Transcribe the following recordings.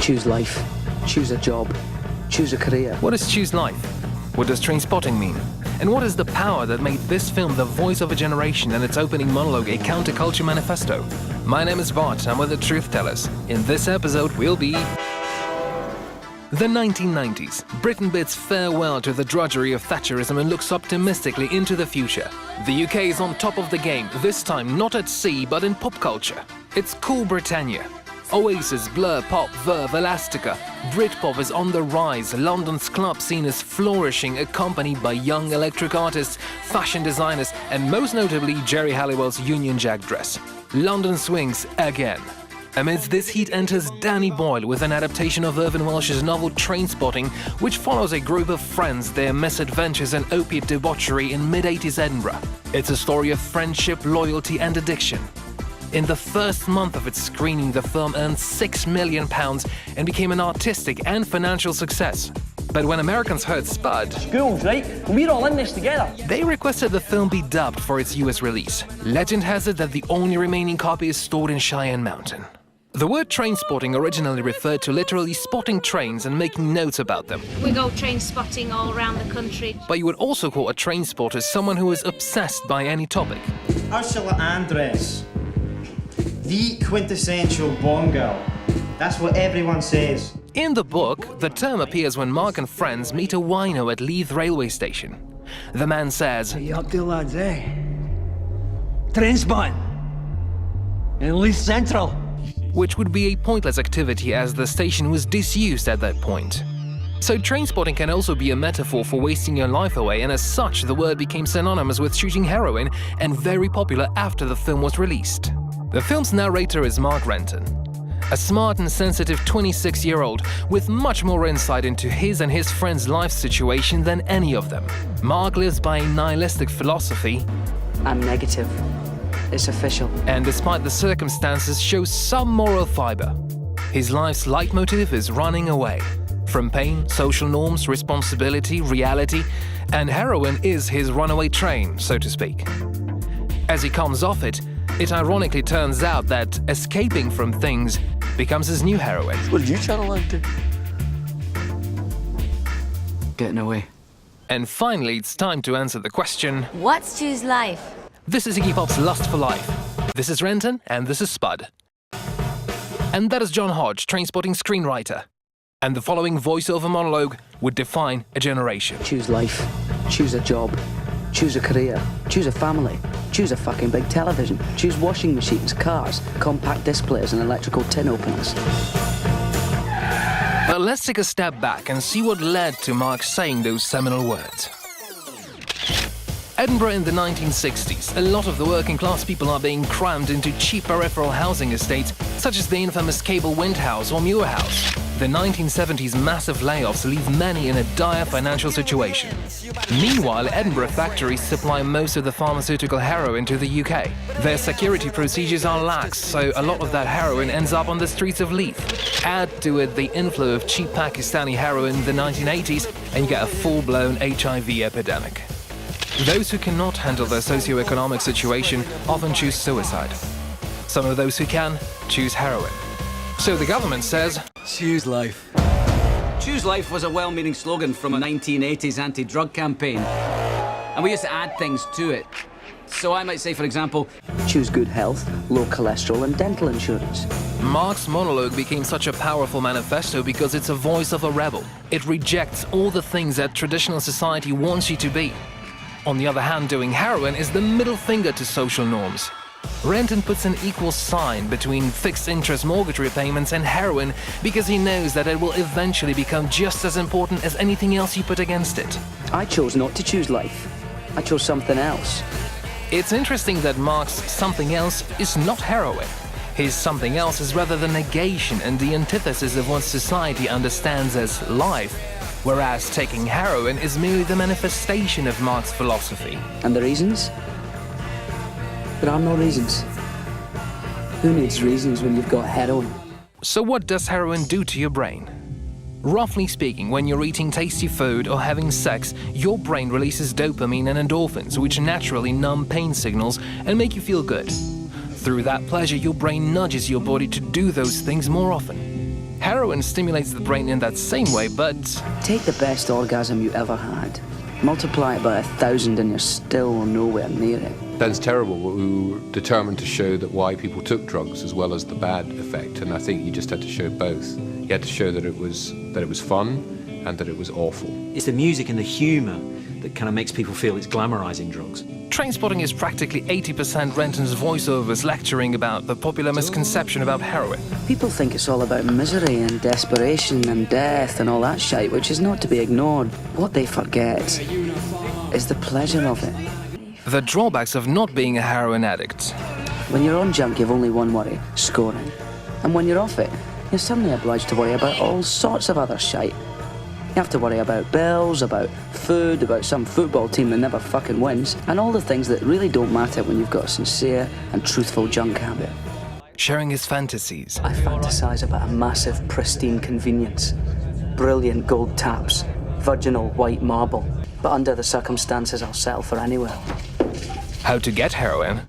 Choose life. Choose a job. Choose a career. What is choose life? What does Trainspotting mean? And what is the power that made this film the voice of a generation and its opening monologue a counterculture manifesto? My name is Bart, I'm with the Truth Tellers. In this episode we'll be... The 1990s. Britain bids farewell to the drudgery of Thatcherism and looks optimistically into the future. The UK is on top of the game, this time not at sea but in pop culture. It's Cool Britannia. Oasis, Blur, Pop, Verve, Elastica. Britpop is on the rise, London's club scene is flourishing, accompanied by young electric artists, fashion designers, and most notably Jerry Halliwell's Union Jack dress. London swings again. Amidst this heat enters Danny Boyle with an adaptation of Irvine Welsh's novel Trainspotting, which follows a group of friends, their misadventures and opiate debauchery in mid-80s Edinburgh. It's a story of friendship, loyalty and addiction. In the first month of its screening, the film earned £6 million and became an artistic and financial success. But when Americans heard Spud, schools, right? We're all in this together. They requested the film be dubbed for its US release. Legend has it that the only remaining copy is stored in Cheyenne Mountain. The word trainspotting originally referred to literally spotting trains and making notes about them. We go train spotting all around the country. But you would also call a train spotter someone who is obsessed by any topic. Ursula Andress. The quintessential Bond girl. That's what everyone says. In the book, the term appears when Mark and friends meet a wino at Leith railway station. The man says, What are you up to, lads, eh? Trainspotting. In Leith Central. Which would be a pointless activity as the station was disused at that point. So trainspotting can also be a metaphor for wasting your life away, and as such the word became synonymous with shooting heroin and very popular after the film was released. The film's narrator is Mark Renton, a smart and sensitive 26-year-old with much more insight into his and his friends' life situation than any of them. Mark lives by a nihilistic philosophy. I'm negative. It's official. And despite the circumstances, shows some moral fiber. His life's leitmotif is running away. From pain, social norms, responsibility, reality, and heroin is his runaway train, so to speak. As he comes off it, it ironically turns out that escaping from things becomes his new heroin. What did you channel like to? Getting away. And finally, it's time to answer the question, What's choose life? This is Iggy Pop's Lust for Life. This is Renton, and this is Spud. And that is John Hodge, Trainspotting screenwriter. And the following voiceover monologue would define a generation. Choose life. Choose a job. Choose a career. Choose a family. Choose a fucking big television. Choose washing machines, cars, compact disc players and electrical tin openers. But let's take a step back and see what led to Mark saying those seminal words. Edinburgh in the 1960s, a lot of the working class people are being crammed into cheap peripheral housing estates such as the infamous Cable Wind House or Muir House. The 1970s massive layoffs leave many in a dire financial situation. Meanwhile, Edinburgh factories supply most of the pharmaceutical heroin to the UK. Their security procedures are lax, so a lot of that heroin ends up on the streets of Leith. Add to it the inflow of cheap Pakistani heroin in the 1980s and you get a full-blown HIV epidemic. Those who cannot handle their socio-economic situation often choose suicide. Some of those who can choose heroin. So the government says, Choose life. Choose life was a well-meaning slogan from a 1980s anti-drug campaign. And we used to add things to it. So I might say, for example, Choose good health, low cholesterol and dental insurance. Mark's monologue became such a powerful manifesto because it's a voice of a rebel. It rejects all the things that traditional society wants you to be. On the other hand, doing heroin is the middle finger to social norms. Renton puts an equal sign between fixed interest mortgage repayments and heroin because he knows that it will eventually become just as important as anything else you put against it. I chose not to choose life. I chose something else. It's interesting that Mark's something else is not heroin. His something else is rather the negation and the antithesis of what society understands as life, whereas taking heroin is merely the manifestation of Mark's philosophy. And the reasons? There are no reasons. Who needs reasons when you've got heroin? So what does heroin do to your brain? Roughly speaking, when you're eating tasty food or having sex, your brain releases dopamine and endorphins, which naturally numb pain signals and make you feel good. Through that pleasure, your brain nudges your body to do those things more often. Heroin stimulates the brain in that same way, but Take the best orgasm you ever had, multiply it by 1,000 and you're still nowhere near it. That's terrible. We were determined to show that why people took drugs as well as the bad effect, and I think you just had to show both. You had to show that it was fun and that it was awful. It's the music and the humour that kind of makes people feel it's glamorising drugs. Trainspotting is practically 80% Renton's voiceovers lecturing about the popular misconception about heroin. People think it's all about misery and desperation and death and all that shite, which is not to be ignored. What they forget is the pleasure of it. The drawbacks of not being a heroin addict. When you're on junk, you've only one worry, scoring. And when you're off it, you're suddenly obliged to worry about all sorts of other shite. You have to worry about bills, about food, about some football team that never fucking wins, and all the things that really don't matter when you've got a sincere and truthful junk habit. Sharing his fantasies. I fantasize about a massive, pristine convenience. Brilliant gold taps, virginal white marble. But under the circumstances, I'll settle for anywhere. How to get heroin.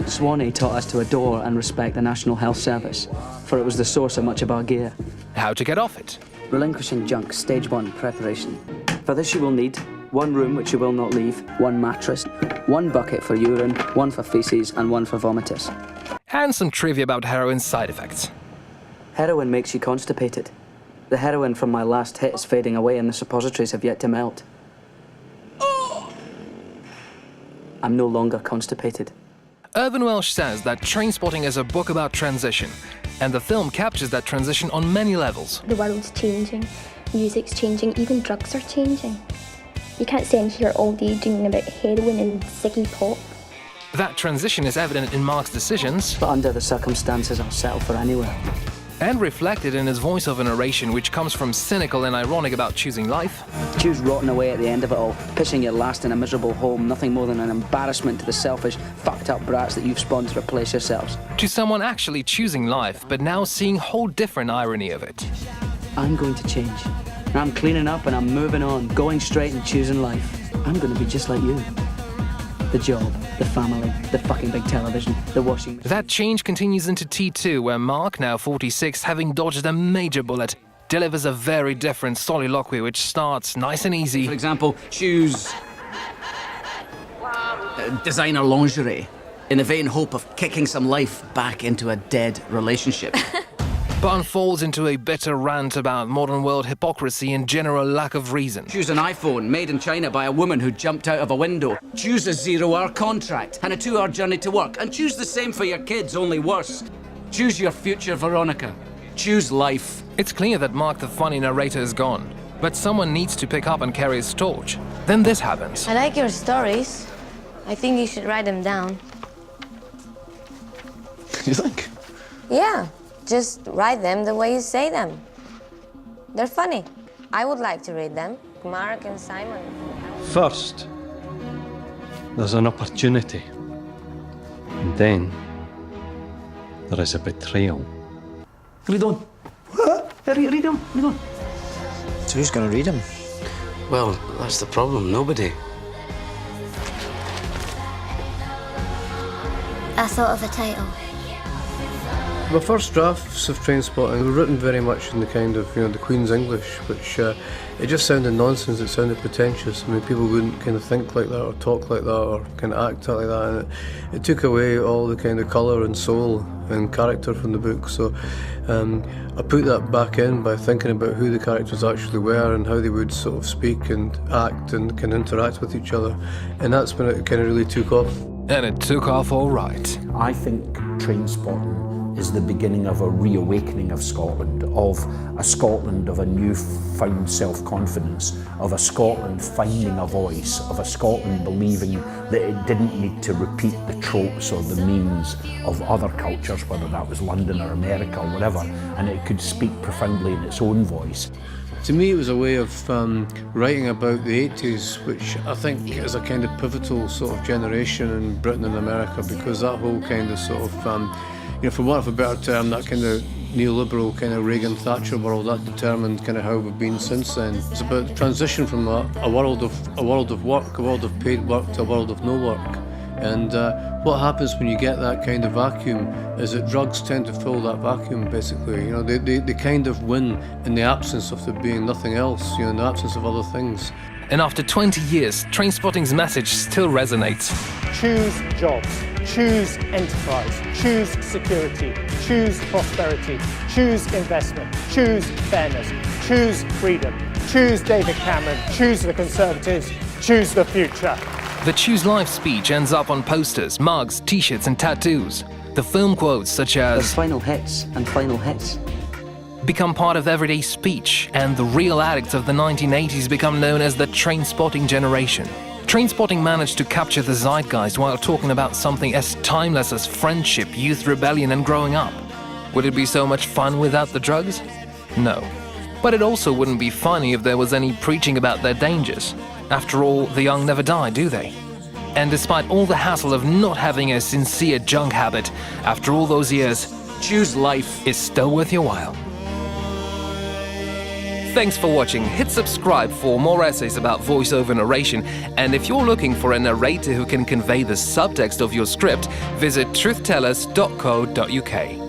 Swanee taught us to adore and respect the National Health Service, for it was the source of much of our gear. How to get off it. Relinquishing junk, stage 1, preparation. For this you will need one room which you will not leave, one mattress, one bucket for urine, one for feces, and one for vomitus. And some trivia about heroin's side effects. Heroin makes you constipated. The heroin from my last hit is fading away and the suppositories have yet to melt. I'm no longer constipated. Irvin Welsh says that Trainspotting is a book about transition, and the film captures that transition on many levels. The world's changing, music's changing, even drugs are changing. You can't stand here all day dreaming about heroin and Ziggy Pop. That transition is evident in Mark's decisions, But under the circumstances, I'll settle for anywhere. and reflected in his voiceover narration, which comes from cynical and ironic about choosing life, Choose rotting away at the end of it all, pissing your last in a miserable home, nothing more than an embarrassment to the selfish, fucked up brats that you've spawned to replace yourselves. to someone actually choosing life, but now seeing whole different irony of it. I'm going to change. I'm cleaning up and I'm moving on, going straight and choosing life. I'm going to be just like you. The job, the family, the fucking big television, the washing machine. That change continues into T2, where Mark, now 46, having dodged a major bullet, delivers a very different soliloquy which starts nice and easy. For example, choose designer lingerie in the vain hope of kicking some life back into a dead relationship. But unfolds into a bitter rant about modern world hypocrisy and general lack of reason. Choose an iPhone made in China by a woman who jumped out of a window. Choose a 0-hour contract and a 2-hour journey to work. And choose the same for your kids, only worse. Choose your future, Veronica. Choose life. It's clear that Mark the funny narrator is gone, but someone needs to pick up and carry his torch. Then this happens. I like your stories. I think you should write them down. You think? Yeah, just write them the way you say them. They're funny. I would like to read them. Mark and Simon. First, there's an opportunity. And then, there is a betrayal. Read on. What? Read on. Read on. So who's going to read him? Well, that's the problem. Nobody. I thought of a title. The first drafts of Trainspotting were written very much in the kind of, the Queen's English, which it just sounded nonsense, it sounded pretentious. I mean, people wouldn't kind of think like that or talk like that or kind of act like that, and it took away all the kind of colour and soul and character from the book. So I put that back in by thinking about who the characters actually were and how they would sort of speak and act and can interact with each other, and that's when it kind of really took off. And it took off all right. I think Trainspotting is the beginning of a reawakening of Scotland, of a Scotland of a newfound self-confidence, of a Scotland finding a voice, of a Scotland believing that it didn't need to repeat the tropes or the means of other cultures, whether that was London or America or whatever, and it could speak profoundly in its own voice. To me, it was a way of writing about the 80s, which I think is a kind of pivotal sort of generation in Britain and America, because that whole kind of sort of, for want of a better term, that kind of neoliberal kind of Reagan-Thatcher world, that determined kind of how we've been since then. It's about the transition from a world of work, a world of paid work, to a world of no work. And what happens when you get that kind of vacuum is that drugs tend to fill that vacuum, basically. You know, they kind of win in the absence of there being nothing else, you know, in the absence of other things. And after 20 years, Trainspotting's message still resonates. Choose jobs, choose enterprise, choose security, choose prosperity, choose investment, choose fairness, choose freedom, choose David Cameron, choose the Conservatives, choose the future. The Choose Life speech ends up on posters, mugs, t-shirts and tattoos. The film quotes such as There's final hits and final hits become part of everyday speech, and the real addicts of the 1980s become known as the Trainspotting generation. Trainspotting managed to capture the zeitgeist while talking about something as timeless as friendship, youth rebellion and growing up. Would it be so much fun without the drugs? No. But it also wouldn't be funny if there was any preaching about their dangers. After all, the young never die, do they? And despite all the hassle of not having a sincere junk habit, after all those years, Choose life is still worth your while. Thanks for watching. Hit subscribe for more essays about voiceover narration, and if you're looking for a narrator who can convey the subtext of your script, visit truthtellers.co.uk.